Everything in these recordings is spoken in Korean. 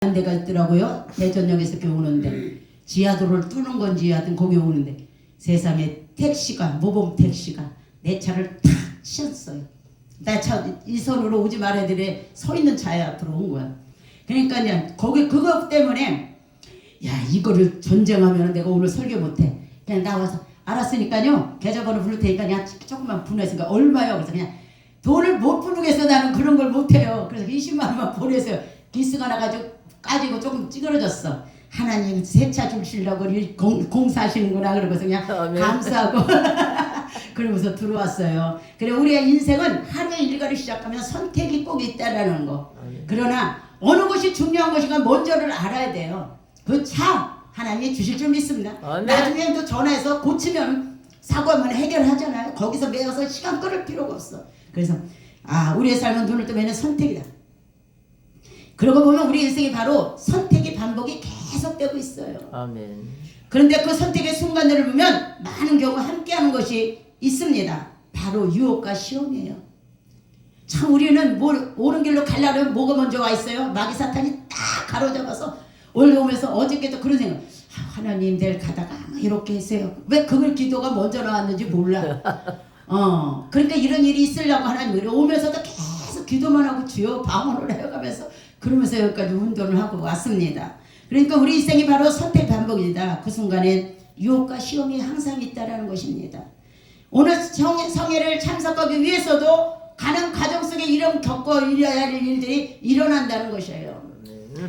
하는 데가 있더라고요. 대전역에서 이렇게 오는데 지하도로를 뚫는 건지 하여튼 거기 오는데 세상에 택시가 모범 택시가 내 차를 탁 치웠어요. 나 차 이 손으로 오지 말아야 되래 서 있는 차에 앞으로 온 거야. 그러니까 그냥 거기 그것 때문에 야 이거를 전쟁하면 내가 오늘 설교 못해. 그냥 나와서 알았으니까요 계좌번호 부를 테니까 그냥 조금만 보내세요. 얼마요? 그래서 그냥 돈을 못 부르겠어. 나는 그런 걸 못해요. 그래서 20만 원만 보내세요. 기스가 나가지고 까지고 조금 찌그러졌어. 하나님 새 차 주시려고 공사하시는구나 그러고서 그냥 감사하고 그러면서 들어왔어요. 그래 우리의 인생은 하루의 일과를 시작하면 선택이 꼭 있다라는 거. 그러나 어느 것이 중요한 것인가 먼저를 알아야 돼요. 그 차 하나님이 주실 줄 믿습니다. 나중에 또 전화해서 고치면 사고하면 해결하잖아요. 거기서 매어서 시간 끌을 필요가 없어. 그래서 우리의 삶은 눈을 뜨면 선택이다. 그러고 보면 우리 인생이 바로 선택의 반복이 계속되고 있어요. 아멘. 그런데 그 선택의 순간들을 보면 많은 경우 함께하는 것이 있습니다. 바로 유혹과 시험이에요. 참 우리는 옳은 길로 가려면 뭐가 먼저 와 있어요? 마귀 사탄이 딱 가로잡아서 올라오면서 어저께도 그런 생각. 하나님 내일 가다가 이렇게 하세요. 왜 그걸 기도가 먼저 나왔는지 몰라. 그러니까 이런 일이 있으려고 하나님 오면서도 계속 기도만 하고 주여 방언을 해가면서 그러면서 여기까지 운동을 하고 왔습니다. 그러니까 우리 인생이 바로 선택 반복이다. 그 순간에 유혹과 시험이 항상 있다라는 것입니다. 오늘 성회를 참석하기 위해서도 가는 과정 속에 이런 겪어야 할 일들이 일어난다는 것이에요.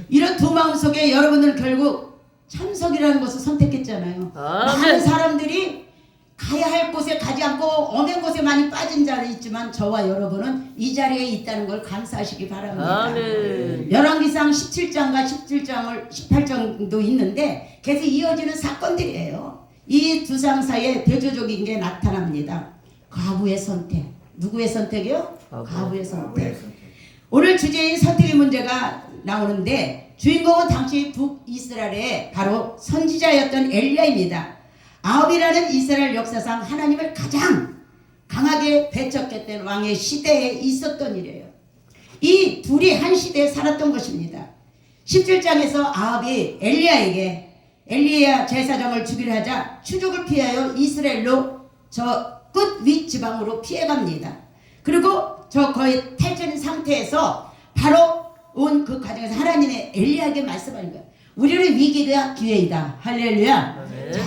이런 두 마음 속에 여러분들 결국 참석이라는 것을 선택했잖아요. 많은 사람들이 가야 할 곳에 가지 않고 엄한 곳에 많이 빠진 자리 있지만 저와 여러분은 이 자리에 있다는 걸 감사하시기 바랍니다. 열왕기상 17장과 18장도 있는데 계속 이어지는 사건들이에요. 이 두 장 사이에 대조적인 게 나타납니다. 과부의 선택. 누구의 선택이요? 과부의 선택. 오늘 주제인 선택의 문제가 나오는데 주인공은 당시 북이스라엘의 바로 선지자였던 엘리야입니다. 아합이라는 이스라엘 역사상 하나님을 가장 강하게 배척했던 왕의 시대에 있었던 일이에요. 이 둘이 한 시대에 살았던 것입니다. 17장에서 아합이 엘리야 제사장을 죽이려 하자 추적을 피하여 이스라엘로 저 끝 윗지방으로 피해갑니다. 그리고 저 거의 탈전 상태에서 바로 온 그 과정에서 하나님의 엘리야에게 말씀하는 거예요. 우리는 위기가 기회이다. 할렐루야. 자,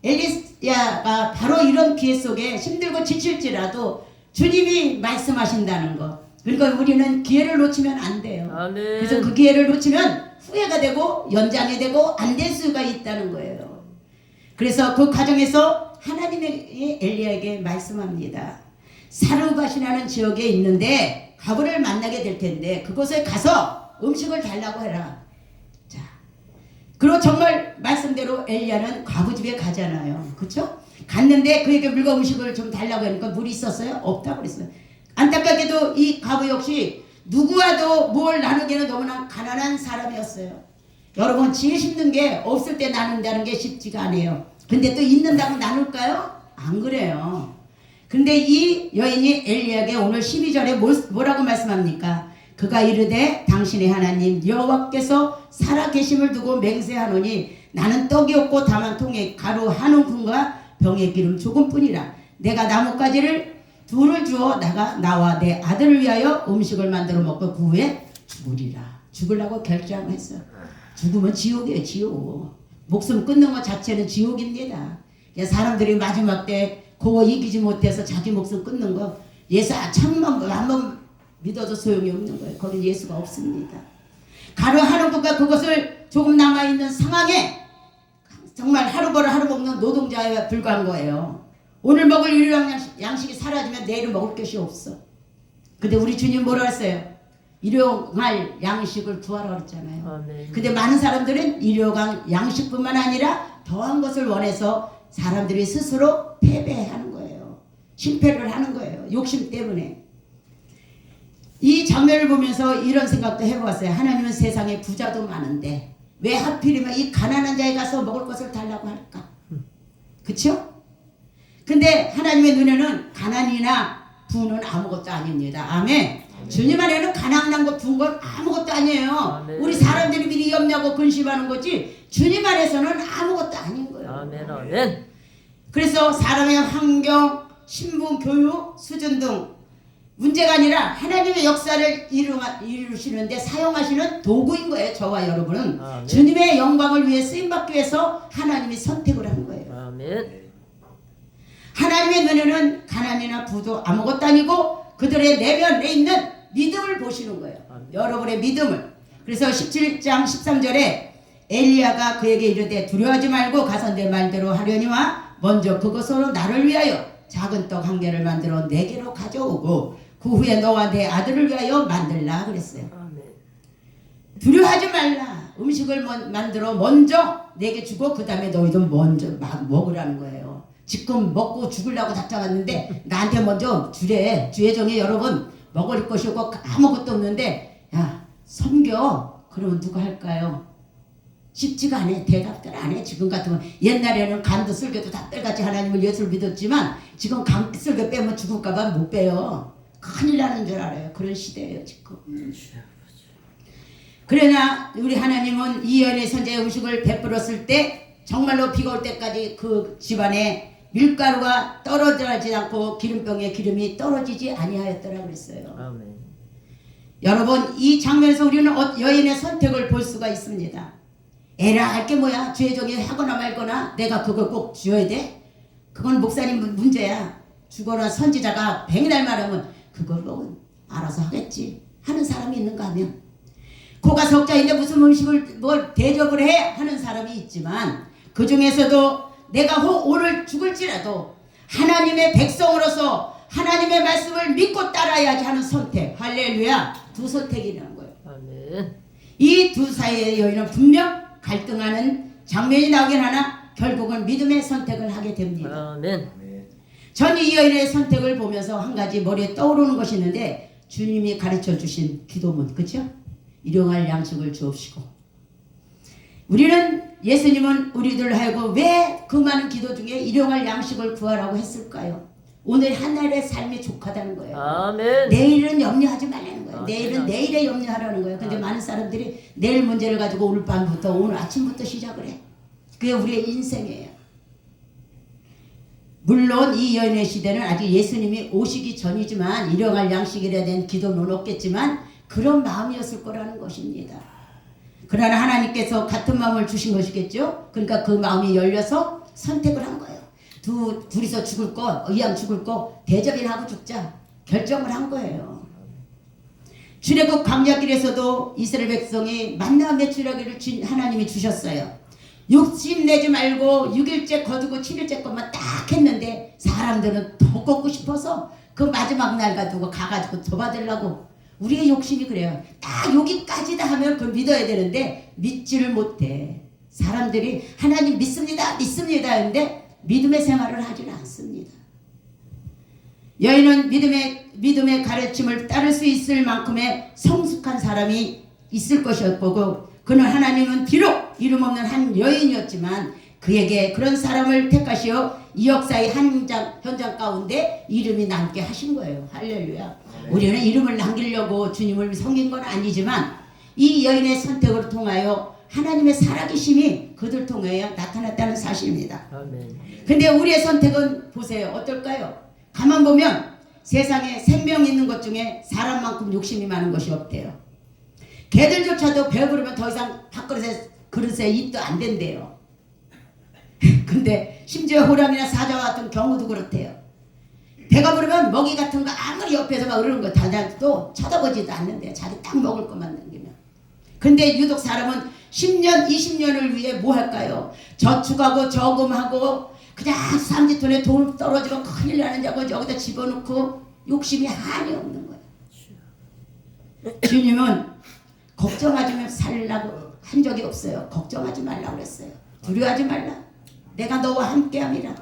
엘리야가 바로 이런 기회 속에 힘들고 지칠지라도 주님이 말씀하신다는 거. 그러니까 우리는 기회를 놓치면 안 돼요. 그래서 그 기회를 놓치면 후회가 되고 연장이 되고 안 될 수가 있다는 거예요. 그래서 그 과정에서 하나님의 엘리야에게 말씀합니다. 사르밧이라는 지역에 있는데 과부를 만나게 될 텐데 그곳에 가서 음식을 달라고 해라. 자, 그리고 정말 말씀대로 엘리야는 과부 집에 가잖아요. 그렇죠? 갔는데 그에게 물과 음식을 좀 달라고 하니까 물이 있었어요? 없다고 그랬어요. 안타깝게도 이 과부 역시 누구와도 뭘 나누기는 너무나 가난한 사람이었어요. 여러분 지혜 심는 게 없을 때 나눈다는 게 쉽지가 않아요. 근데 또 있는다고 나눌까요? 안 그래요. 근데 이 여인이 엘리야에게 오늘 12절에 뭐라고 말씀합니까? 그가 이르되 당신의 하나님 여호와께서 살아계심을 두고 맹세하노니 나는 떡이 없고 다만 통에 가루 한 움큼과 병에 기름 조금뿐이라. 내가 나뭇가지를 둘을 주어 나와 내 아들을 위하여 음식을 만들어 먹고 그 후에 죽으리라. 죽으려고 결정했어요. 죽으면 지옥이에요. 지옥. 목숨 끊는 것 자체는 지옥입니다. 사람들이 마지막 때 그거 이기지 못해서 자기 목숨 끊는 거 예수 참만 한번 믿어도 소용이 없는 거예요. 거기 예수가 없습니다. 가루 하는 것과 그것을 조금 남아있는 상황에 정말 하루 벌어 하루 먹는 노동자에 불과한 거예요. 오늘 먹을 일용 양식이 사라지면 내일은 먹을 것이 없어. 근데 우리 주님 뭐라 했어요? 일용할 양식을 구하라 그랬잖아요. 근데 많은 사람들은 일용할 양식뿐만 아니라 더한 것을 원해서 사람들이 스스로 패배하는 거예요. 실패를 하는 거예요. 욕심 때문에. 이 장면을 보면서 이런 생각도 해보았어요. 하나님은 세상에 부자도 많은데 왜 하필이면 이 가난한 자에 가서 먹을 것을 달라고 할까? 그쵸? 근데 하나님의 눈에는 가난이나 부는 아무것도 아닙니다. 아멘. 주님 안에는 가난한 것, 부은 건 아무것도 아니에요. 아멘. 우리 사람들이 미리 염려하고 근심하는 거지 주님 안에서는 아무것도 아닌 거예요. 아멘. 아멘. 그래서 사람의 환경, 신분, 교육, 수준 등 문제가 아니라 하나님의 역사를 이루시는데 사용하시는 도구인 거예요. 저와 여러분은 아멘. 주님의 영광을 위해 쓰임받기 위해서 하나님이 선택을 한 거예요. 아멘. 하나님의 눈에는 가난이나 부도 아무것도 아니고 그들의 내면에 있는 믿음을 보시는 거예요. 아멘. 여러분의 믿음을. 그래서 17장 13절에 엘리야가 그에게 이르되 두려워하지 말고 가서 내 말대로 하려니와 먼저 그것으로 나를 위하여 작은 떡 한 개를 만들어 내게로 가져오고 그 후에 너와 내 아들을 위하여 만들라 그랬어요. 아멘. 두려워하지 말라. 음식을 만들어 먼저 내게 주고 그 다음에 너희도 먼저 막 먹으라는 거예요. 지금 먹고 죽으려고 잡잡았는데 나한테 먼저 주래. 주의 종이 여러분 먹을 것이 없고 아무것도 없는데 야 섬겨. 그러면 누가 할까요? 쉽지가 않아. 대답들 안 해. 지금 같으면 옛날에는 간도 쓸개도 다 뜰같이 하나님을 예수를 믿었지만 지금 간 쓸개 빼면 죽을까봐 못 빼요. 큰일 나는 줄 알아요. 그런 시대예요 지금. 그러나 우리 하나님은 이 여인의 선자의 음식을 베풀었을 때 정말로 비가 올 때까지 그 집안에 밀가루가 떨어지지 않고 기름병에 기름이 떨어지지 아니하였더라 그랬어요. 아멘. 여러분 이 장면에서 우리는 여인의 선택을 볼 수가 있습니다. 에라 할 게 뭐야? 주의 종이 하거나 말거나 내가 그걸 꼭 지어야 돼? 그건 목사님 문제야. 주거나 선지자가 100날 말하면 그걸 뭐 알아서 하겠지 하는 사람이 있는가 하면 코가 석자인데 무슨 음식을 뭘 대접을 해 하는 사람이 있지만 그 중에서도 내가 오늘 죽을지라도 하나님의 백성으로서 하나님의 말씀을 믿고 따라야지 하는 선택. 할렐루야. 두 선택이라는 거예요. 아멘. 이 두 사이의 여인은 분명 갈등하는 장면이 나오긴 하나 결국은 믿음의 선택을 하게 됩니다. 아멘. 전 이 여인의 선택을 보면서 한 가지 머리에 떠오르는 것이 있는데 주님이 가르쳐 주신 기도문, 그렇죠? 일용할 양식을 주옵시고. 우리는 예수님은 우리들 하여금 왜 그 많은 기도 중에 일용할 양식을 구하라고 했을까요? 오늘 하늘의 삶이 족하다는 거예요. 아멘. 내일은 염려하지 말라는 거예요. 아멘. 내일은 내일에 염려하라는 거예요. 근데 많은 사람들이 내일 문제를 가지고 오늘 밤부터 오늘 아침부터 시작을 해. 그게 우리의 인생이에요. 물론 이 여인의 시대는 아직 예수님이 오시기 전이지만 일용할 양식이라 된 기도는 없겠지만 그런 마음이었을 거라는 것입니다. 그러나 하나님께서 같은 마음을 주신 것이겠죠. 그러니까 그 마음이 열려서 선택을 한 거예요. 둘이서 죽을 거, 이왕 죽을 거 대접이나 하고 죽자 결정을 한 거예요. 출애굽 광야길에서도 이스라엘 백성이 만나 매출하기를 하나님이 주셨어요. 욕심내지 말고 6일째 거두고 7일째 것만 딱 했는데 사람들은 더 걷고 싶어서 그 마지막 날 가지고 가가지고 더 받으려고. 우리의 욕심이 그래요. 딱 여기까지다 하면 그걸 믿어야 되는데 믿지를 못해. 사람들이 하나님 믿습니다 믿습니다 하는데 믿음의 생활을 하지는 않습니다. 여인은 믿음의 가르침을 따를 수 있을 만큼의 성숙한 사람이 있을 것이었고 그는 하나님은 비록 이름 없는 한 여인이었지만 그에게 그런 사람을 택하시어 이 역사의 현장 가운데 이름이 남게 하신 거예요. 할렐루야. 우리는 이름을 남기려고 주님을 섬긴 건 아니지만 이 여인의 선택으로 통하여 하나님의 살아계심이 그들 통하여 나타났다는 사실입니다. 아멘. 근데 우리의 선택은 보세요. 어떨까요? 가만 보면 세상에 생명 있는 것 중에 사람만큼 욕심이 많은 것이 없대요. 개들조차도 배부르면 더 이상 그릇에 입도 안 된대요. 근데 심지어 호랑이나 사자와 같은 경우도 그렇대요. 배가 부르면 먹이 같은 거 아무리 옆에서 막 흐르는 거 다녀도 쳐다보지도 않는데 자기 딱 먹을 것만 남기면. 근데 유독 사람은 10년 20년을 위해 뭐 할까요? 저축하고 저금하고 그냥 삼지톤에 돈 떨어지면 큰일 나는 자고 여기다 집어넣고 욕심이 한이 없는 거예요. 주님은 걱정하지 살라고 한 적이 없어요. 걱정하지 말라고 그랬어요. 두려워하지 말라. 내가 너와 함께함이라.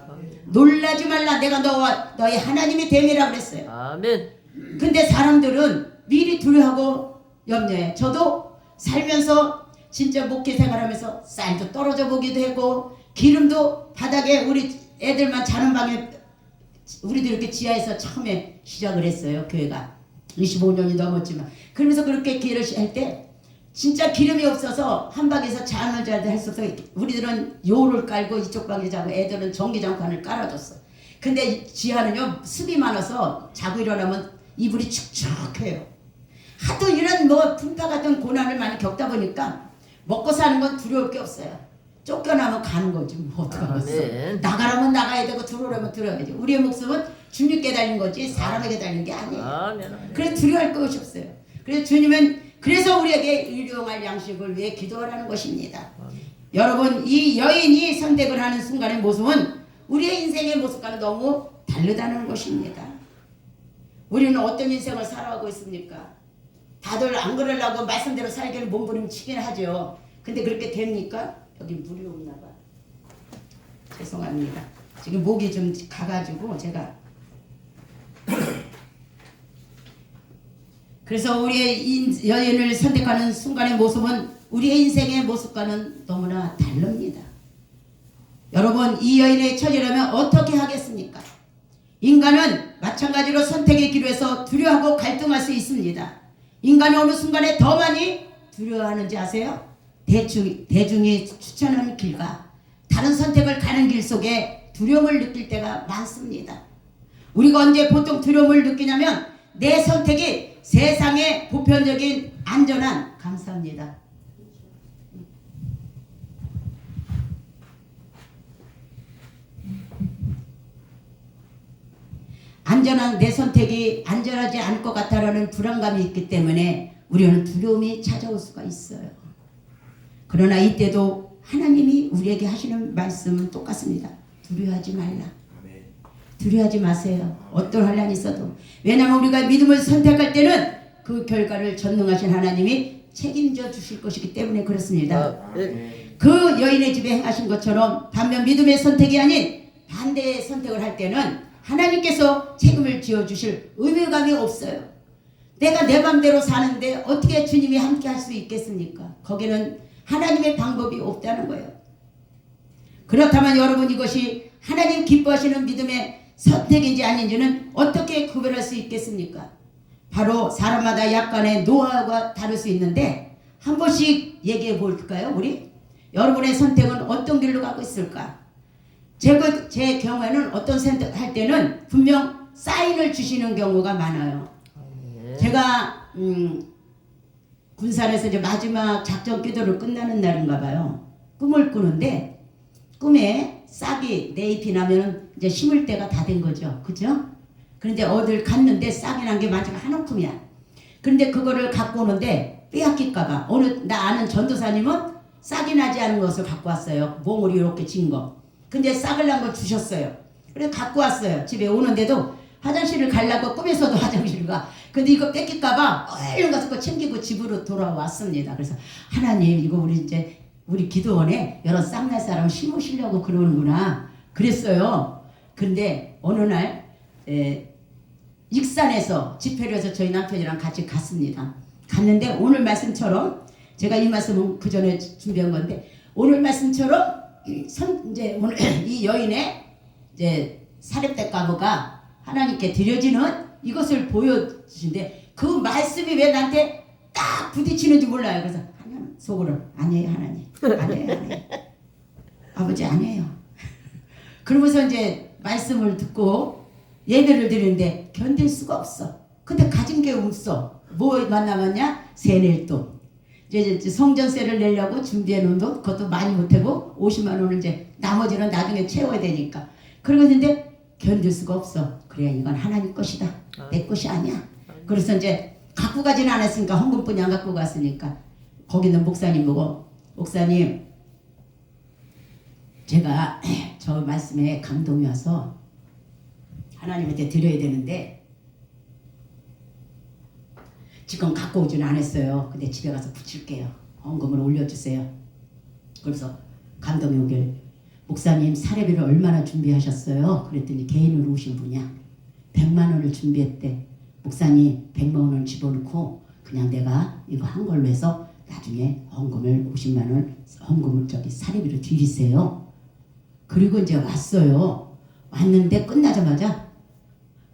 놀라지 말라. 내가 너의 하나님이 됨이라 그랬어요. 아멘. 근데 사람들은 미리 두려워하고 염려해. 저도 살면서 진짜 목회 생활하면서 쌀도 떨어져 보기도 하고 기름도 바닥에 우리 애들만 자는 방에 우리도 이렇게 지하에서 처음에 시작을 했어요. 교회가 25년이 넘었지만 그러면서 그렇게 기회를 할 때 진짜 기름이 없어서 한방에서 잠을 자도 할 수 없어. 우리들은 요를 깔고 이쪽 방에 자고 애들은 전기장판을 깔아줬어. 근데 지하는요 습이 많아서 자고 일어나면 이불이 축축해요. 하도 이런 뭐 풍파 같은 고난을 많이 겪다 보니까 먹고 사는 건 두려울 게 없어요. 쫓겨나면 가는 거지 뭐 어떡하겠어. 아멘. 나가라면 나가야 되고 들어오라면 들어야지. 우리의 목숨은 주님께 달린 거지 사람에게 달린 게 아니에요. 아멘. 아멘. 그래서 두려워할 것이 없어요. 그래서 주님은 그래서 우리에게 일용할 양식을 위해 기도하라는 것입니다. 여러분 이 여인이 선택을 하는 순간의 모습은 우리의 인생의 모습과는 너무 다르다는 것입니다. 우리는 어떤 인생을 살아가고 있습니까? 다들 안 그러려고 말씀대로 살기를 몸부림치긴 하죠. 근데 그렇게 됩니까? 여기 물이 없나 봐. 죄송합니다. 지금 목이 좀 가가지고 제가 그래서 우리의 여인을 선택하는 순간의 모습은 우리의 인생의 모습과는 너무나 다릅니다. 여러분 이 여인의 처지라면 어떻게 하겠습니까? 인간은 마찬가지로 선택의 길에서 두려워하고 갈등할 수 있습니다. 인간이 어느 순간에 더 많이 두려워하는지 아세요? 대중이 추천하는 길과 다른 선택을 가는 길 속에 두려움을 느낄 때가 많습니다. 우리가 언제 보통 두려움을 느끼냐면 내 선택이 세상의 보편적인 안전한 감사합니다. 안전한 내 선택이 안전하지 않을 것 같다라는 불안감이 있기 때문에 우리는 두려움이 찾아올 수가 있어요. 그러나 이때도 하나님이 우리에게 하시는 말씀은 똑같습니다. 두려워하지 말라. 두려워하지 마세요. 어떤 환란이 있어도. 왜냐하면 우리가 믿음을 선택할 때는 그 결과를 전능하신 하나님이 책임져 주실 것이기 때문에 그렇습니다. 그 여인의 집에 행하신 것처럼 반면 믿음의 선택이 아닌 반대의 선택을 할 때는 하나님께서 책임을 지어주실 의무감이 없어요. 내가 내 맘대로 사는데 어떻게 주님이 함께 할 수 있겠습니까? 거기는 하나님의 방법이 없다는 거예요. 그렇다면 여러분 이것이 하나님 기뻐하시는 믿음의 선택인지 아닌지는 어떻게 구별할 수 있겠습니까? 바로 사람마다 약간의 노하우가 다를 수 있는데 한 번씩 얘기해 볼까요? 우리? 여러분의 선택은 어떤 길로 가고 있을까? 제 경우에는 어떤 선택할 때는 분명 사인을 주시는 경우가 많아요. 제가 군산에서 이제 마지막 작전 기도를 끝나는 날인가 봐요. 꿈을 꾸는데 꿈에 싹이 내 잎이 나면 이제 심을 때가 다 된 거죠. 그죠? 그런데 어딜 갔는데 싹이 난 게 마지막 한 움큼이야. 그런데 그거를 갖고 오는데 빼앗길까봐 나 아는 전도사님은 싹이 나지 않은 것을 갖고 왔어요. 몽으로 이렇게 진 거. 근데 싹을 난 걸 주셨어요. 그래서 갖고 왔어요. 집에 오는데도 화장실을 가려고 꿈에서도 화장실을 가. 근데 이거 뺏길까봐 얼른 가서 그거 챙기고 집으로 돌아왔습니다. 그래서 하나님 이거 우리 기도원에 여러 싹날 사람 심으시려고 그러는구나 그랬어요. 근데 어느 날 익산에서 집회를 해서 저희 남편이랑 같이 갔습니다. 갔는데 오늘 말씀처럼 제가 이 말씀은 그 전에 준비한 건데 오늘 말씀처럼 이제 오늘 이 여인의 이제 사렙대 가부가 하나님께 드려지는 이것을 보여주신데 그 말씀이 왜 나한테 딱 부딪히는지 몰라요. 그래서 하나님 속으로 아니에요 하나님 아니에요 아버지 아니에요. 그러면서 이제 말씀을 듣고 예배를 드리는데 견딜 수가 없어. 근데 가진 게 없어. 뭐만 남았냐? 세낼 돈. 이제 성전세를 내려고 준비해 놓은 돈 그것도 많이 못하고 50만 원을 이제 나머지는 나중에 채워야 되니까 그러고 있는데 견딜 수가 없어. 그래 이건 하나님 것이다. 내 것이 아니야. 그래서 이제 갖고 가지는 않았으니까 헌금뿐이 안 갖고 갔으니까 거기 있는 목사님 보고 목사님 제가 저 말씀에 감동이 와서 하나님한테 드려야 되는데 지금 갖고 오지는 않았어요. 근데 집에 가서 붙일게요. 헌금을 올려주세요. 그래서 감동이 오길 목사님 사례비를 얼마나 준비하셨어요? 그랬더니 개인으로 오신 분이야. 100만 원을 준비했대. 목사님 100만 원을 집어넣고 그냥 내가 이거 한 걸로 해서 나중에 헌금을 50만 원 헌금을 사례비로 드리세요. 그리고 이제 왔어요. 왔는데 끝나자마자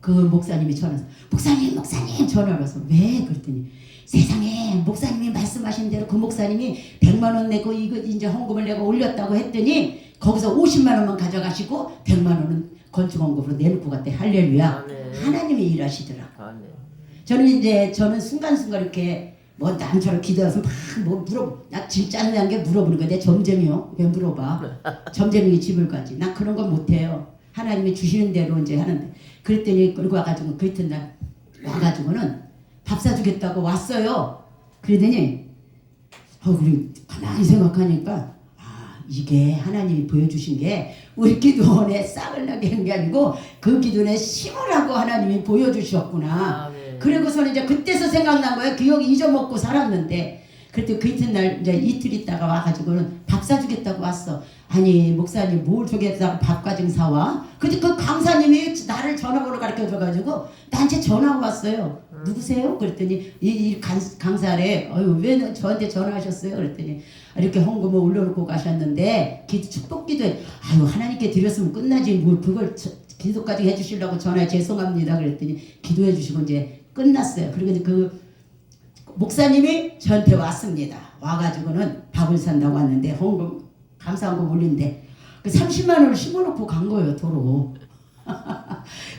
그 목사님이 전화해서 목사님 전화를 해서 왜? 그랬더니 세상에 목사님이 말씀하신 대로 그 목사님이 100만 원 내고 이거 이제 헌금을 내가 올렸다고 했더니 거기서 50만 원만 가져가시고 100만 원은 건축 헌금으로 내놓고 갔대. 할렐루야. 아멘. 하나님이 일하시더라고. 아멘. 저는 순간순간 이렇게 뭐 남처럼 기도해서 막 뭐 나 진짜 짜증난 게 물어보는 거야. 내 점쟁이요. 왜 물어봐? 점쟁이 집을 가지. 나 그런 건 못해요. 하나님이 주시는 대로 이제 하는데. 그랬더니 그러고 와가지고 그 이튿날 와가지고는 밥 사주겠다고 왔어요. 그러더니 우리 가만히 생각하니까 이게 하나님이 보여주신 게 우리 기도원에 싹을 나게 한 게 아니고 그 기도원에 심으라고 하나님이 보여주셨구나. 아멘. 그리고서는 이제 그때서 생각난 거예요. 기억 잊어먹고 살았는데 그때 그 이튿날 이제 이틀 있다가 와가지고는 밥 사주겠다고 왔어. 아니 목사님 뭘 저기에다가 밥까지 사와? 근데 그 강사님이 나를 전화번호 가르쳐줘가지고 나한테 전화가 왔어요. 누구세요? 그랬더니 이 강사래. 왜 저한테 전화하셨어요? 그랬더니 이렇게 헌금을 올려놓고 가셨는데 축복기도에 하나님께 드렸으면 끝나지 뭘 그걸 기도까지 해주시려고 전화해 죄송합니다. 그랬더니 기도해 주시고 이제 끝났어요. 그리고 그 목사님이 저한테 왔습니다. 와가지고는 밥을 산다고 왔는데 헌금 감사한금 올린데 그 30만 원을 심어놓고 간 거예요. 도로.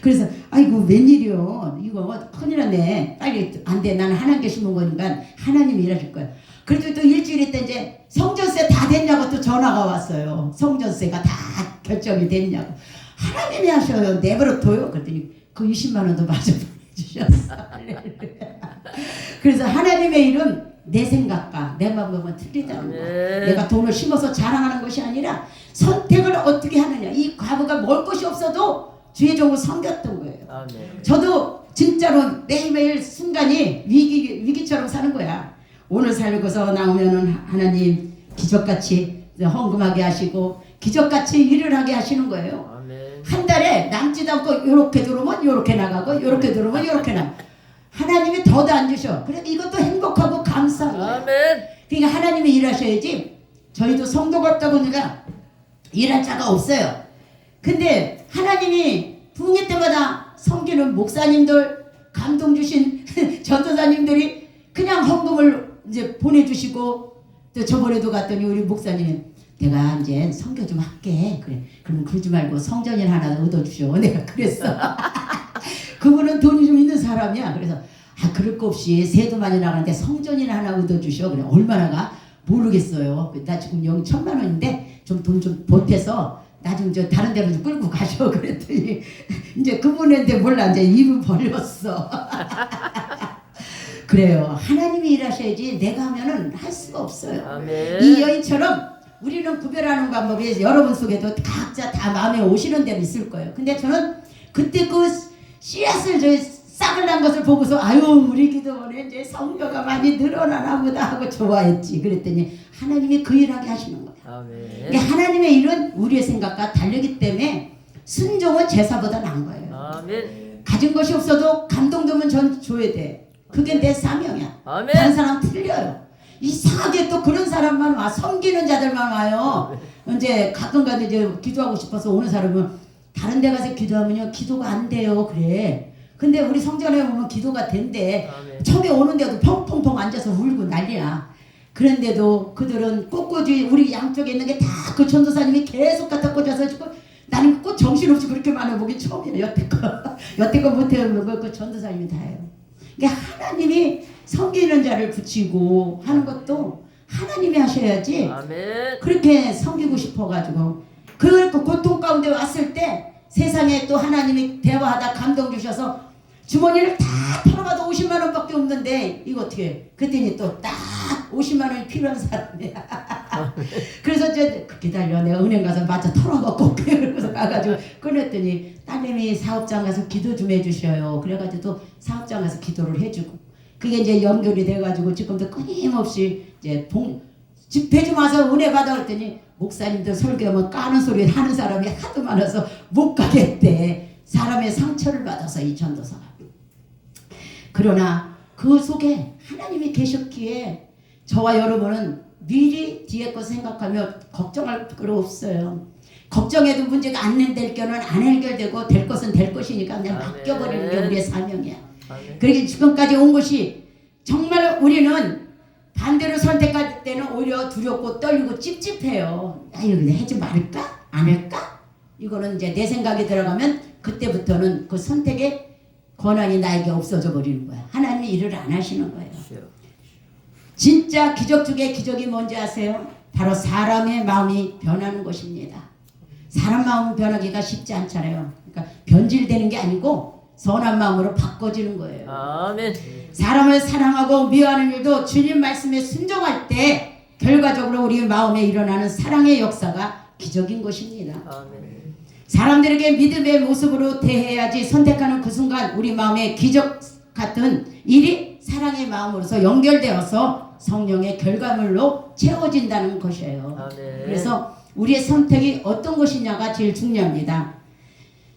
그래서 아이고 웬일이요. 이거 큰일 났네. 빨리 안 돼. 나는 하나님께 심은 거니까 하나님이 일하실 거야. 그래도 또 일주일 있다 이제 성전세 다 됐냐고 또 전화가 왔어요. 성전세가 다 결정이 됐냐고. 하나님이 하셔요. 내버려 둬요. 그랬더니 그 20만 원도 마저 보내주셨어. 그래서 하나님의 일은 내 생각과 내 마음은 틀리다는 거야. 내가 돈을 심어서 자랑하는 것이 아니라 선택을 어떻게 하느냐. 이 과부가 먹을 것이 없어도 주의 종을 섬겼던 거예요. 아멘. 저도 진짜로 매일매일 순간이 위기처럼 사는 거야. 오늘 살고서 나오면은 하나님 기적같이 헌금하게 하시고 기적같이 일을 하게 하시는 거예요. 아멘. 한 달에 남지도 않고 요렇게 들어오면 요렇게 나가고 요렇게 들어오면 요렇게 나가. 하나님이 더도 안 주셔. 그래 이것도 행복하고 감사한 거야. 아멘. 그러니까 하나님이 일하셔야지. 저희도 성도가 없다 보니까 일할 자가 없어요. 근데 하나님이 부흥회 때마다 섬기는 목사님들 감동 주신 전도사님들이 그냥 헌금을 이제 보내주시고 또 저번에도 갔더니 우리 목사님이 내가 이제 선교 좀 할게. 그래. 그러면 그러지 말고 성전인 하나 얻어주셔. 내가 그랬어. 그분은 돈이 좀 있는 사람이야. 그래서 그럴 거 없이 세도 많이 나가는데 성전이나 하나 얻어주셔. 그래. 얼마나가 모르겠어요. 나 지금 여기 1,000만 원인데 좀 돈 좀 보태서 나 좀 저 다른 데로 좀 끌고 가셔. 그랬더니 이제 그분한테 몰라 이제 입을 벌렸어. 그래요. 하나님이 일하셔야지 내가 하면은 할 수가 없어요. 아멘. 이 여인처럼 우리는 구별하는 방법이 여러분 속에도 각자 다 마음에 오시는 대로 있을 거예요. 근데 저는 그때 그 씨앗을 저 싹을 난 것을 보고서 우리 기도원에 이제 성도가 많이 늘어나나 보다 하고 좋아했지. 그랬더니 하나님이 그 일하게 하시는 거예요. 아멘. 하나님의 일은 우리의 생각과 다르기 때문에 순종은 제사보다 나은 거예요. 아멘. 가진 것이 없어도 감동되면 전 줘야 돼. 그게 내 사명이야. 아멘. 다른 사람 틀려요. 이상하게 또 그런 사람만 와. 섬기는 자들만 와요. 이제 가끔 가도 이제 기도하고 싶어서 오는 사람은 다른 데 가서 기도하면요 기도가 안 돼요. 그래. 근데 우리 성전에 오면 기도가 된대. 아멘. 처음에 오는데도 펑펑펑 앉아서 울고 난리야. 그런데도 그들은 꽃꽂이 우리 양쪽에 있는 게 다 그 전도사님이 계속 갖다 꽂아서 주고 나는 꽃 정신없이 그렇게 많이 보기 처음이에요. 여태껏 못해온 거 그 전도사님이 다 해요. 그러니까 하나님이 섬기는 자를 붙이고 하는 것도 하나님이 하셔야지. 아멘. 그렇게 섬기고 싶어가지고 그 고통 가운데 왔을 때 세상에 또 하나님이 대화하다 감동 주셔서 주머니를 다 털어봐도 50만 원밖에 없는데 이거 어떻게 해? 그랬더니 또 딱 50만 원이 필요한 사람이야. 그래서 이제 기다려 내가 은행 가서 마저 털어갖고 올게. 그러고서 가가지고 꺼냈더니 딸내미 사업장 가서 기도 좀 해주셔요. 그래가지고 또 사업장 가서 기도를 해주고 그게 이제 연결이 돼가지고 지금도 끊임없이 이제 집회 좀 와서 은혜 받아 그랬더니 목사님들 설교하면 까는 소리 하는 사람이 하도 많아서 못 가겠대. 사람의 상처를 받아서 이 전도사가. 그러나 그 속에 하나님이 계셨기에 저와 여러분은 미리 뒤에 것 생각하며 걱정할 필요 없어요. 걱정해도 문제가 안 될 경우는 안 해결되고 될 것은 될 것이니까 그냥 아멘. 맡겨버리는 게 우리의 사명이야. 아멘. 그렇게 지금까지 온 것이 정말 우리는 반대로 선택할 때는 오히려 두렵고 떨리고 찝찝해요. 아, 이거 하지 말까? 안 할까? 이거는 이제 내 생각이 들어가면 그때부터는 그 선택의 권한이 나에게 없어져 버리는 거야. 하나님이 일을 안 하시는 거예요. 진짜 기적 중에 기적이 뭔지 아세요? 바로 사람의 마음이 변하는 것입니다. 사람 마음 변하기가 쉽지 않잖아요. 그러니까 변질되는 게 아니고 선한 마음으로 바꿔지는 거예요. 아멘. 사람을 사랑하고 미워하는 일도 주님 말씀에 순종할 때 결과적으로 우리 마음에 일어나는 사랑의 역사가 기적인 것입니다. 아멘. 사람들에게 믿음의 모습으로 대해야지 선택하는 그 순간 우리 마음에 기적 같은 일이 사랑의 마음으로서 연결되어서 성령의 결과물로 채워진다는 것이에요. 아멘. 그래서 우리의 선택이 어떤 것이냐가 제일 중요합니다.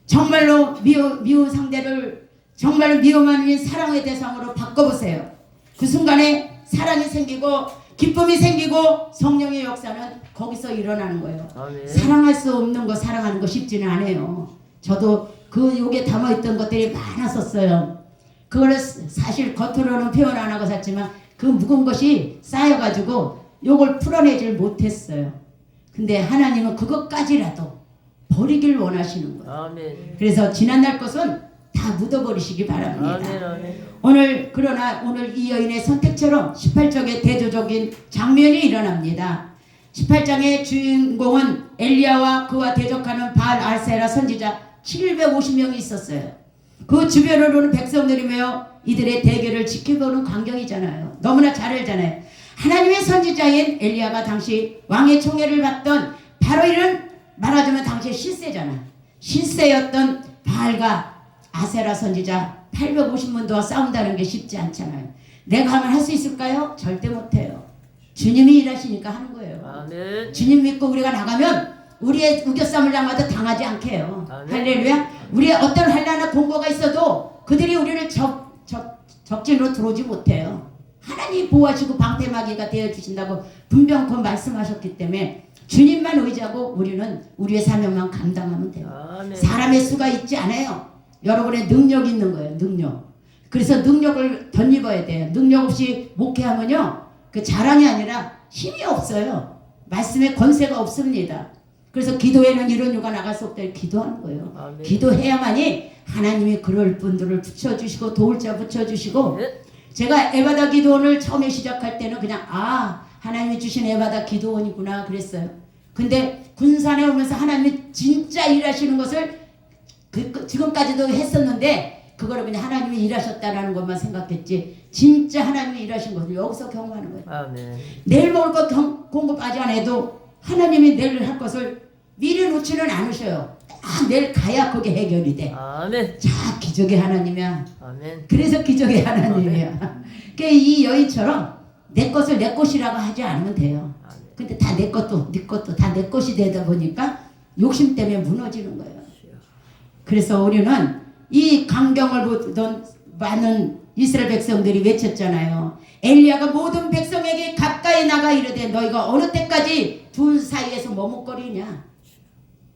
정말로 미운 상대를 정말로 미움하는 사랑의 대상으로 바꿔보세요. 그 순간에 사랑이 생기고 기쁨이 생기고 성령의 역사는 거기서 일어나는 거예요. 아멘. 사랑할 수 없는 거 사랑하는 거 쉽지는 않아요. 저도 그 욕에 담아있던 것들이 많았었어요. 그거를 사실 겉으로는 표현 안 하고 샀지만 그 묵은 것이 쌓여가지고 욕을 풀어내질 못했어요. 근데 하나님은 그것까지라도 버리길 원하시는 거예요. 아멘. 그래서 지난날 것은 다 묻어버리시기 바랍니다. 아멘. 아멘. 그러나 오늘 이 여인의 선택처럼 18장의 대조적인 장면이 일어납니다. 18장의 주인공은 엘리야와 그와 대적하는 바알 아세라 선지자 750명이 있었어요. 그 주변으로는 백성들이 모여 이들의 대결을 지켜보는 광경이잖아요. 너무나 잘 알잖아요. 하나님의 선지자인 엘리야가 당시 왕의 총애를 받던 바로 이런 말하자면 당시 실세잖아. 실세였던 바알과 아세라 선지자 850문도와 싸운다는 게 쉽지 않잖아요. 내가 하면 할 수 있을까요? 절대 못해요. 주님이 일하시니까 하는 거예요. 아멘. 주님 믿고 우리가 나가면 우리의 우겨쌈을 당하도 당하지 않게 해요. 아멘. 할렐루야. 우리의 어떤 환난이나 공고가 있어도 그들이 우리를 적진으로 들어오지 못해요. 하나님이 보호하시고 방패막이가 되어주신다고 분명코 말씀하셨기 때문에 주님만 의지하고 우리는 우리의 사명만 감당하면 돼요. 아멘. 사람의 수가 있지 않아요. 여러분의 능력이 있는 거예요. 능력. 그래서 능력을 덧입어야 돼요. 능력 없이 목회하면요, 그 자랑이 아니라 힘이 없어요. 말씀의 권세가 없습니다. 그래서 기도에는 이런 유가 나갈 수 없다. 기도하는 거예요. 아멘. 기도해야만이 하나님이 그럴 분들을 붙여주시고 도울 자 붙여주시고. 네. 제가 에바다 기도원을 처음에 시작할 때는 그냥 하나님이 주신 에바다 기도원이구나 그랬어요. 근데 군산에 오면서 하나님이 진짜 일하시는 것을 지금까지도 했었는데 그거를 그냥 하나님이 일하셨다라는 것만 생각했지 진짜 하나님이 일하신 것을 여기서 경험하는 거예요. 아멘. 내일 먹을 것 공급하지 않아도 하나님이 내일 할 것을 미리 놓지는 않으셔요. 내일 가야 그게 해결이 돼. 아멘. 자, 기적의 하나님이야. 아멘. 그래서 기적의 하나님이야. 그러니까 이 여인처럼 내 것을 내 것이라고 하지 않으면 돼요. 근데 다 내 것도 네 것도 다 내 것이 되다 보니까 욕심 때문에 무너지는 거예요. 그래서 우리는 이 광경을 보던 많은 이스라엘 백성들이 외쳤잖아요. 엘리야가 모든 백성에게 가까이 나가 이르되 너희가 어느 때까지 둘 사이에서 머뭇거리냐.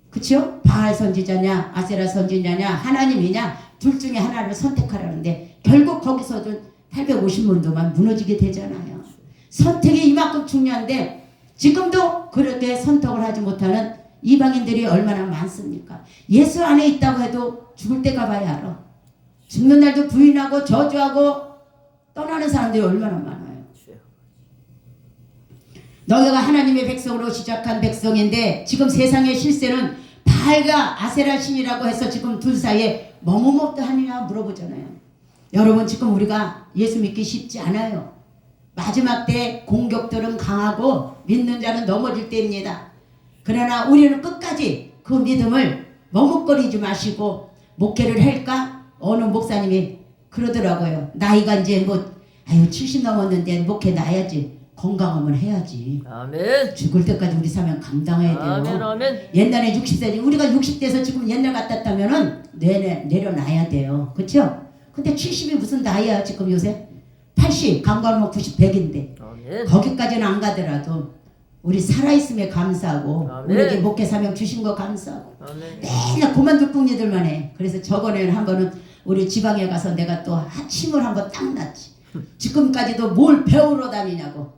그치요? 바알 선지자냐 아세라 선지자냐 하나님이냐 둘 중에 하나를 선택하라는데 결국 거기서도 850문도만 무너지게 되잖아요. 선택이 이만큼 중요한데 지금도 그렇게 선택을 하지 못하는 이방인들이 얼마나 많습니까? 예수 안에 있다고 해도 죽을 때 가봐야 알아. 죽는 날도 부인하고 저주하고 떠나는 사람들이 얼마나 많아요. 너희가 하나님의 백성으로 시작한 백성인데 지금 세상의 실세는 바알과 아세라 신이라고 해서 지금 둘 사이에 머뭇먹다 하느냐 물어보잖아요. 여러분 지금 우리가 예수 믿기 쉽지 않아요. 마지막 때 공격들은 강하고 믿는 자는 넘어질 때입니다. 그러나 우리는 끝까지 그 믿음을 머뭇거리지 마시고 목회를 할까? 어느 목사님이 그러더라고요. 나이가 이제 70 넘었는데 목회 나야지. 건강하면 해야지. 아멘. 죽을 때까지 우리 사명 감당해야 돼요. 아멘. 아멘. 옛날에 60세지 우리가 60대에서 지금 옛날 같았다면은 내려놔야 돼요. 그렇죠? 근데 70이 무슨 나이야 지금 요새? 80 강가면 90 100인데 아멘. 거기까지는 안 가더라도 우리 살아있음에 감사하고 아멘. 우리에게 목회 사명 주신 거 감사하고 아멘. 맨날 그만둘 뿐이들만 해. 그래서 저번에는 한 번은 우리 지방에 가서 내가 또 침을 한번 딱 놨지. 지금까지도 뭘 배우러 다니냐고.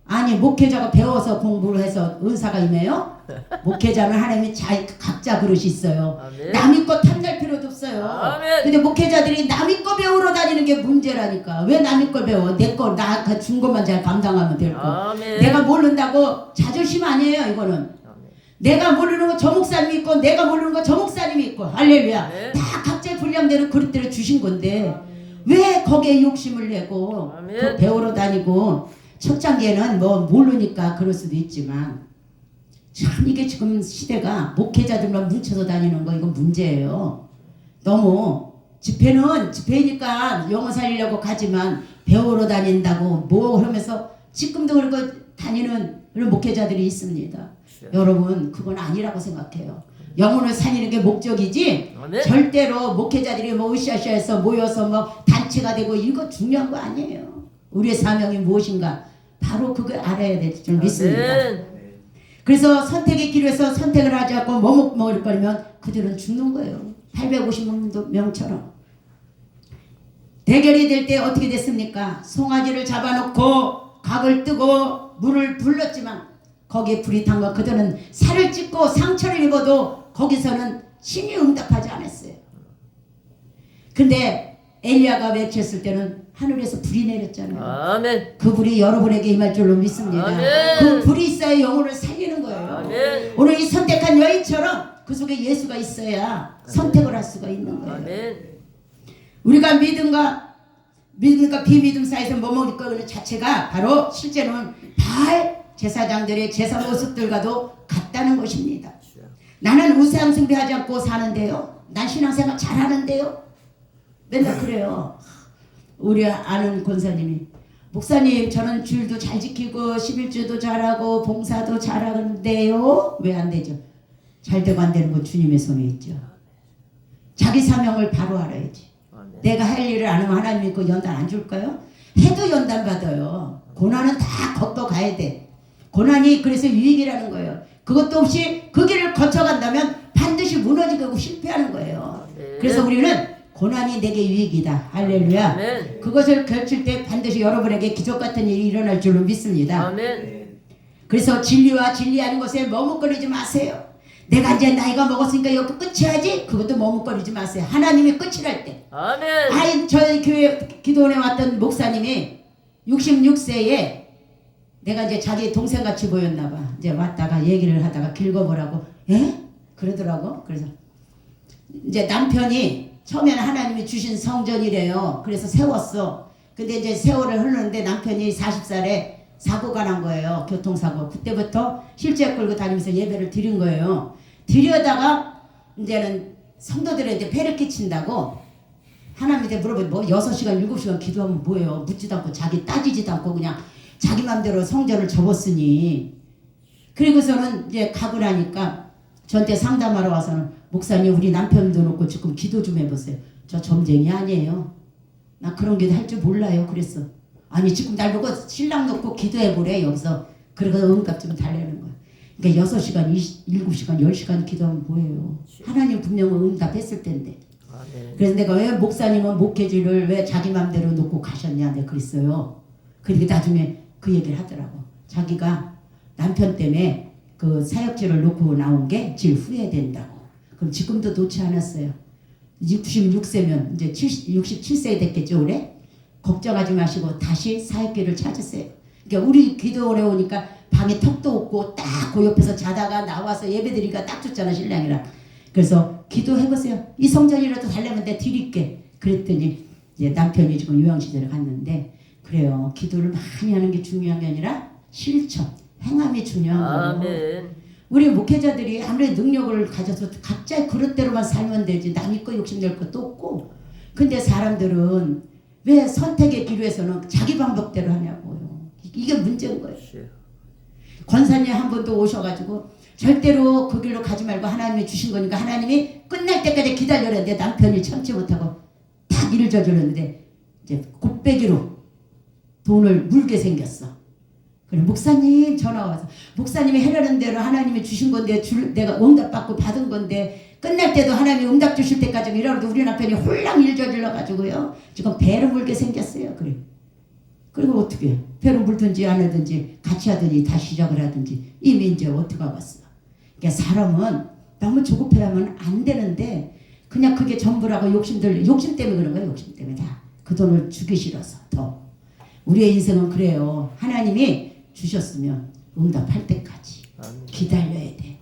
아니 목회자가 배워서 공부를 해서 은사가 임해요? 목회자는 하나님이 각자 그릇이 있어요. 아멘. 남의 거 탐낼 필요도 없어요. 아멘. 근데 목회자들이 남의 거 배우러 다니는 게 문제라니까. 왜 남의 걸 배워? 내 거 나 준 것만 잘 감당하면 될 거. 아멘. 내가 모른다고 자존심 아니에요 이거는. 아멘. 내가 모르는 거 저 목사님이 있고 내가 모르는 거 저 목사님이 있고 할렐루야. 네. 다 각자의 분량대로 그릇대로 주신 건데 왜 거기에 욕심을 내고 아멘. 그 배우러 다니고 첫 단계는 뭐 모르니까 그럴 수도 있지만 참 이게 지금 시대가 목회자들만 뭉쳐서 다니는 거 이건 문제예요. 너무 집회는 집회니까 영어 살리려고 가지만 배우러 다닌다고 뭐 하면서 지금도 그러고 다니는 그런 목회자들이 있습니다. 여러분 그건 아니라고 생각해요. 영혼을 살리는 게 목적이지 아멘. 절대로 목회자들이 뭐 으쌰으쌰해서 모여서 뭐 단체가 되고 이거 중요한 거 아니에요. 우리의 사명이 무엇인가 바로 그걸 알아야 될 줄 믿습니다. 아멘. 그래서 선택의 길에서 선택을 하지 않고 먹을 거면 그들은 죽는 거예요. 850명처럼 대결이 될 때 어떻게 됐습니까? 송아지를 잡아놓고 각을 뜨고 물을 불렀지만 거기에 불이 탄 거 그들은 살을 찢고 상처를 입어도 거기서는 신이 응답하지 않았어요. 근데 엘리야가 외쳤을 때는 하늘에서 불이 내렸잖아요. 아멘. 그 불이 여러분에게 임할 줄로 믿습니다. 아멘. 그 불이 있어야 영혼을 살리는 거예요. 아멘. 오늘 이 선택한 여인처럼 그 속에 예수가 있어야 선택을 할 수가 있는 거예요. 아멘. 우리가 믿음과 비믿음 사이에서 머무를 거는 자체가 바로 실제로는 바알 제사장들의 제사 모습들과도 같다는 것입니다. 나는 우상 숭배하지 않고 사는데요. 난 신앙생활 잘하는데요. 맨날 그래요. 우리 아는 권사님이 목사님 저는 주일도 잘 지키고 11주도 잘하고 봉사도 잘하는데요. 왜 안 되죠? 잘 되고 안 되는 건 주님의 손에 있죠. 자기 사명을 바로 알아야지. 아멘. 내가 할 일을 안 하면 하나님이 그 연단 안 줄까요? 해도 연단 받아요. 고난은 다 걷고 가야 돼. 고난이 그래서 유익이라는 거예요. 그것도 없이 그 길을 거쳐간다면 반드시 무너지고 실패하는 거예요. 아멘. 그래서 우리는 고난이 내게 유익이다. 할렐루야. 아멘. 그것을 결칠 때 반드시 여러분에게 기적 같은 일이 일어날 줄로 믿습니다. 아멘. 그래서 진리와 진리 아닌 것에 머뭇거리지 마세요. 내가 이제 나이가 먹었으니까 여기 끝이야지. 그것도 머뭇거리지 마세요. 하나님이 끝이랄 때. 아멘. 아이 저희 교회 기도원에 왔던 목사님이 66세에 내가 이제 자기 동생같이 보였나 봐. 이제 왔다가 얘기를 하다가 긁어보라고. 예? 그러더라고. 그래서 이제 남편이 처음에는 하나님이 주신 성전이래요. 그래서 세웠어. 근데 이제 세월을 흐르는데 남편이 40살에 사고가 난 거예요. 교통사고. 그때부터 실제 끌고 다니면서 예배를 드린 거예요. 드려다가 이제는 성도들한테 폐를 끼친다고 하나님한테 물어보면 뭐 6시간 7시간 기도하면 뭐예요. 묻지도 않고 자기 따지지도 않고 그냥 자기 맘대로 성전을 접었으니. 그리고서는 이제 가고 나니까 저한테 상담하러 와서는 목사님 우리 남편도 놓고 지금 기도 좀 해보세요. 저 점쟁이 아니에요. 나 그런 게 할 줄 몰라요. 그랬어. 아니 지금 날 보고 신랑 놓고 기도해보래 여기서. 그래서 응답 좀 달래는 거야. 그러니까 6시간 7시간 10시간 기도하면 뭐예요. 하나님 분명히 응답했을 텐데. 아멘. 그래서 내가 왜 목사님은 목회지를 왜 자기 맘대로 놓고 가셨냐 내가 그랬어요. 그리고 나중에 그 얘기를 하더라고. 자기가 남편 때문에 그 사역지를 놓고 나온 게 제일 후회된다고. 그럼 지금도 놓지 않았어요. 66세면 이제 67세 됐겠죠 올해. 걱정하지 마시고 다시 사역길을 찾으세요. 그러니까 우리 기도원에 오니까 방에 턱도 없고 딱 그 옆에서 자다가 나와서 예배드리니까 딱 좋잖아 신랑이랑. 그래서 기도해보세요. 이 성전이라도 달래면 내가 드릴게. 그랬더니 이제 남편이 지금 요양시설에 갔는데 그래요. 기도를 많이 하는 게 중요한 게 아니라 실천, 행함이 중요한 거예요. 아멘. 우리 목회자들이 아무리 능력을 가져서 각자의 그릇대로만 살면 되지 남의 거 욕심낼 것도 없고. 근데 사람들은 왜 선택의 기로에서는 자기 방법대로 하냐고요. 이게 문제인 거예요. 권사님 한 번도 오셔가지고 절대로 그 길로 가지 말고 하나님이 주신 거니까 하나님이 끝날 때까지 기다려라는데 남편이 참지 못하고 딱 일을 저질렀는데 이제 곱빼기로 돈을 물게 생겼어. 그래 목사님 전화 와서 목사님이 해라는 대로 하나님이 주신 건데 내가 응답받고 받은 건데 끝날 때도 하나님이 응답 주실 때까지 이러는데 우리 남편이 홀랑 일 저질러 가지고요 지금 배를 물게 생겼어요. 그래. 그리고 어떻게 배를 물든지 안 하든지 같이 하든지 다시 시작을 하든지 이미 이제 어떻게 왔어. 그러니까 사람은 너무 조급해하면 안 되는데 그냥 그게 전부라고 욕심 때문에 그런 거예요. 욕심 때문에 다 그 돈을 주기 싫어서 더 우리의 인생은 그래요. 하나님이 주셨으면 응답할 때까지 기다려야 돼.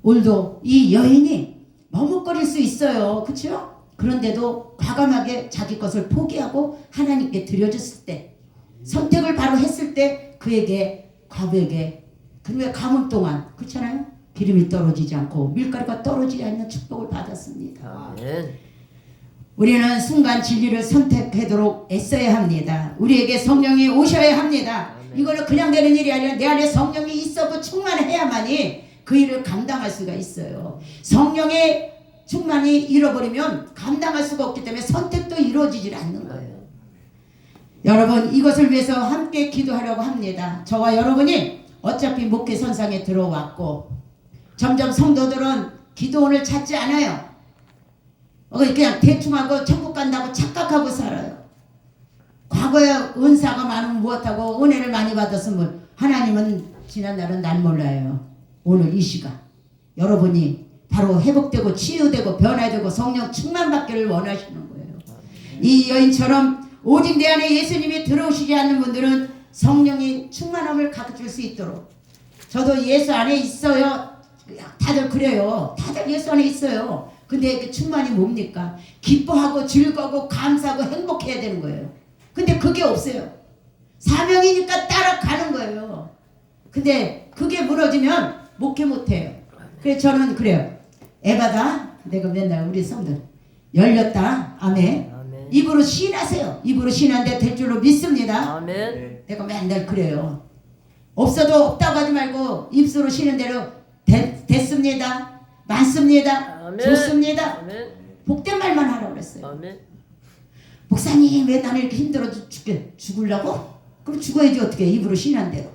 오늘도 이 여인이 머뭇거릴 수 있어요. 그렇죠? 그런데도 과감하게 자기 것을 포기하고 하나님께 드려줬을 때 선택을 바로 했을 때 그에게 과부에게 그의 가뭄 동안 그렇잖아요. 기름이 떨어지지 않고 밀가루가 떨어지지 않는 축복을 받았습니다. 아멘. 우리는 순간 진리를 선택하도록 애써야 합니다. 우리에게 성령이 오셔야 합니다. 이거는 그냥 되는 일이 아니라 내 안에 성령이 있어도 충만해야만이 그 일을 감당할 수가 있어요. 성령의 충만이 잃어버리면 감당할 수가 없기 때문에 선택도 이루어지질 않는 거예요. 여러분 이것을 위해서 함께 기도하려고 합니다. 저와 여러분이 어차피 목회 선상에 들어왔고 점점 성도들은 기도원을 찾지 않아요. 그냥 대충하고 천국 간다고 착각하고 살아요. 과거에 은사가 많으면 무엇하고 은혜를 많이 받았으면 하나님은 지난날은 날 몰라요. 오늘 이 시간 여러분이 바로 회복되고 치유되고 변화되고 성령 충만받기를 원하시는 거예요. 이 여인처럼 오직 내 안에 예수님이 들어오시지 않는 분들은 성령이 충만함을 가질 수 있도록 저도 예수 안에 있어요. 다들 그래요. 다들 예수 안에 있어요. 근데 그 충만이 뭡니까? 기뻐하고 즐거우고 감사하고 행복해야 되는 거예요. 근데 그게 없어요. 사명이니까 따라가는 거예요. 근데 그게 무너지면 목회 못해요. 그래서 저는 그래요. 에바다. 내가 맨날 우리 성들 열렸다. 아멘. 입으로 시인하세요. 입으로 시인한데 될 줄로 믿습니다. 아멘. 내가 맨날 그래요. 없어도 없다고 하지 말고 입술로 쉬는 대로 됐습니다. 많습니다. 아멘. 좋습니다. 아멘. 복된 말만 하라고 그랬어요. 아멘. 목사님 왜 나는 이렇게 힘들어 죽으려고? 그럼 죽어야지 어떻게 입으로 신한 대로.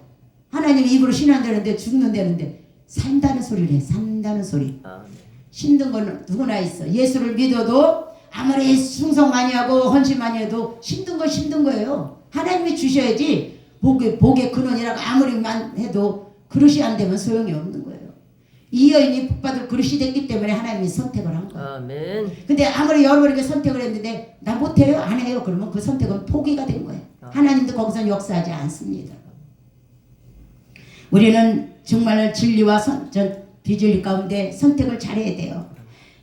하나님이 입으로 신한다는데 죽는다는데 산다는 소리를 해. 산다는 소리. 아멘. 힘든 건 누구나 있어. 예수를 믿어도 아무리 충성 많이 하고 헌신 많이 해도 힘든 건 힘든 거예요. 하나님이 주셔야지 복의 근원이라고 아무리만 해도 그릇이 안 되면 소용이 없는 거예요. 이 여인이 복받을 그릇이 됐기 때문에 하나님이 선택을 한 거예요. 아멘. 근데 아무리 여러분에게 선택을 했는데 나 못해요? 안 해요? 그러면 그 선택은 포기가 된 거예요. 하나님도 거기서 역사하지 않습니다. 우리는 정말 진리와 비진리 가운데 선택을 잘해야 돼요.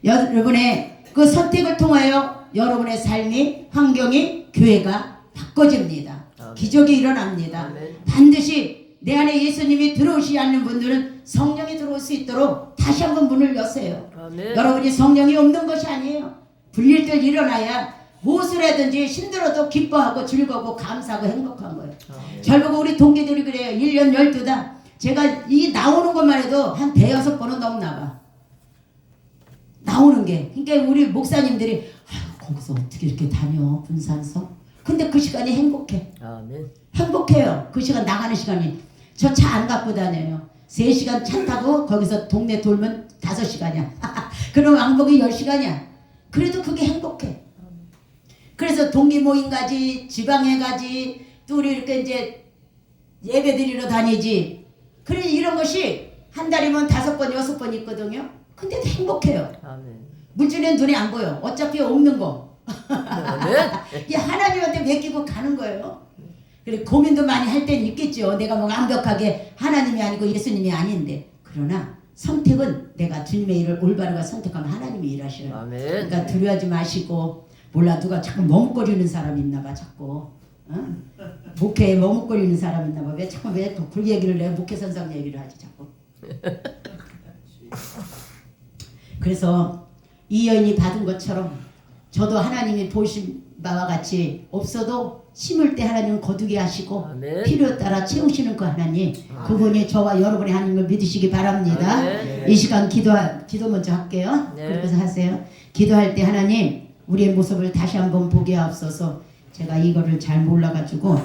여러분의 그 선택을 통하여 여러분의 삶이 환경이 교회가 바꿔집니다. 아멘. 기적이 일어납니다. 아멘. 반드시 내 안에 예수님이 들어오시지 않는 분들은 성령이 들어올 수 있도록 다시 한번 문을 여세요. 아멘. 여러분이 성령이 없는 것이 아니에요. 불릴 때 일어나야 무엇을 하든지 힘들어도 기뻐하고 즐거우고 감사하고 행복한 거예요. 결국 우리 동기들이 그래요. 1년 12달 제가 이 나오는 것만 해도 한 대여섯 번은 넘나 봐. 나오는 게. 그러니까 우리 목사님들이 거기서 어떻게 이렇게 다녀 분산서. 근데 그 시간이 행복해. 아멘. 행복해요. 그 시간 나가는 시간이. 저 차 안 갖고 다녀요. 3시간 차 타고 거기서 동네 돌면 5시간이야. 그럼 왕복이 10시간이야. 그래도 그게 행복해. 그래서 동기 모임 가지, 지방에 가지, 또 우리 이렇게 이제 예배 드리러 다니지. 그래 이런 것이 한 달이면 5번, 6번 있거든요. 근데도 행복해요. 아멘. 물질은 눈에 안 보여. 어차피 없는 거. 아멘. 이 하나님한테 맡기고 가는 거예요. 그래 고민도 많이 할 때는 있겠죠. 내가 뭐 완벽하게 하나님이 아니고 예수님이 아닌데. 그러나 선택은 내가 주님의 일을 올바르게 선택하면 하나님이 일하셔요. 아멘. 그러니까 두려워하지 마시고. 몰라 누가 자꾸 머뭇거리는 사람 있나 봐 자꾸. 어? 목회에 머뭇거리는 사람 있나 봐. 왜 자꾸 그 얘기를 해. 목회 선상 얘기를 하지 자꾸. 그래서 이 여인이 받은 것처럼 저도 하나님이 보신 바와 같이 없어도 심을 때 하나님은 거두게 하시고 아멘. 필요에 따라 채우시는 그 하나님 그분이 저와 여러분의 하나님을 믿으시기 바랍니다. 아멘. 이 시간 기도 먼저 할게요. 네. 그렇게 하세요. 기도할 때 하나님 우리의 모습을 다시 한번 보게 하옵소서. 제가 이거를 잘 몰라가지고